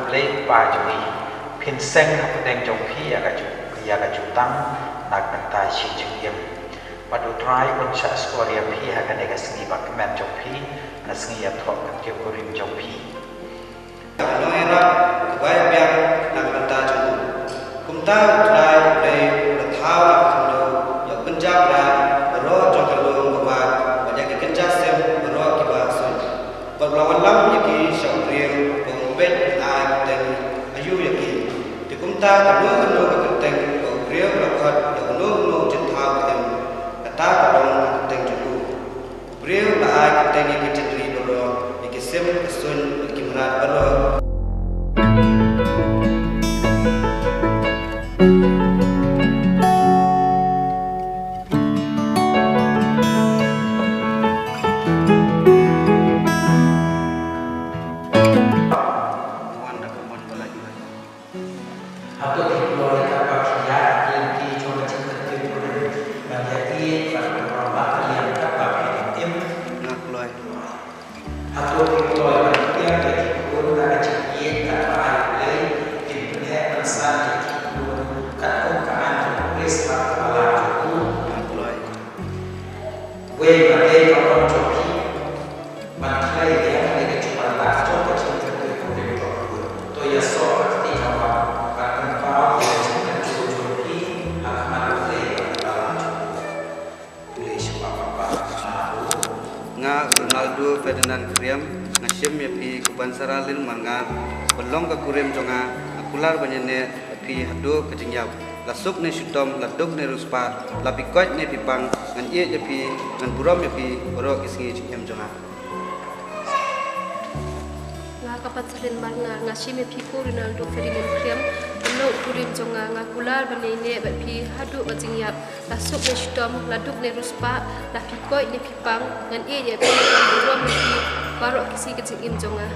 play pa jui pin seng deng jong phi ya ga ju tang nak ta shi jing padu try on cha story phi ha ga ne ga sni bak men jong phi na sni ya thok ke ko rim jong phi no era bai biang nak ta jong kum ta try play the thao la ya punjab la ro jong ka lo ba ya ke kenja sem ro ki ba so ba lawan lam ya ki shau riel ko bet ai ten ayu ya ki ti kum ta ka lo ka ten ko riel la khat ya lo chen thao ka em ka ta ka dong ka ten ju riel la ai ka ten ya ki chen ri ro ya ki sem ka sun ki mra ba ro Ronaldo Ferdinand Kriam ngasim ya pi kuban saralin manga belong ka kurem jonga akular banyane pi hado kejingyap lasuk ne syutom laduk ne ruspa labikot ne pipang ngan ye ya pi ngan buram ya pi oro kisngi jingyam jonga nga kapat salin manga ngasim ya pi ko Ronaldo Ferdinand Kriam belong kurem jonga ngakular banyane pi hado kejingyap lasuk ne syutom laduk ne ruspa labikot ne pipang ngan ye ya pi buram ya pi barok kisi kejingyam jonga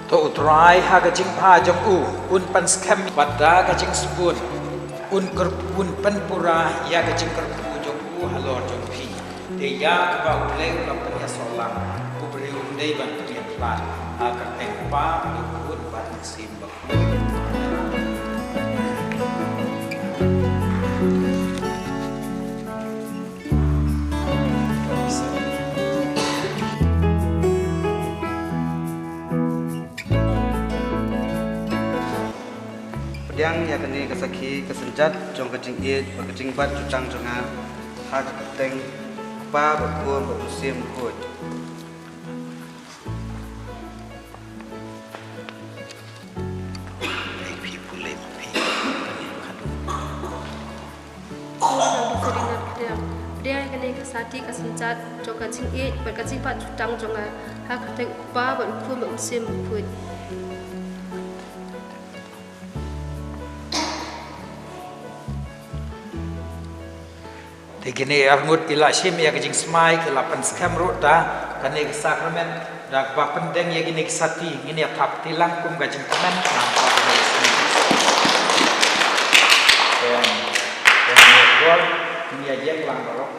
to utrai ha ga jing pha jong u un pan skam pada ga jing spun un kerpun pan pura ya ga jing kerpu jong u halor jong phi te ya ba ule ka pan ya solang ku bri un dei ban tiat plat ha ka teng pa un ban sim ba yang ya kene kasaki kasenjat jong kejing it kejing bat cucang jonga hak teng pa bakun bakusim kut dia kene kasati kasenjat jong kejing it kejing bat cucang jonga hak teng pa bakun bakusim kut Tegene arngut ila shim ya gijing smai ke lapan skam rota kane sakramen dak ba pendeng ya gini sati ngini thap tilang kum gajing kamen nampa kene sini dan ini gol ini aja lang barok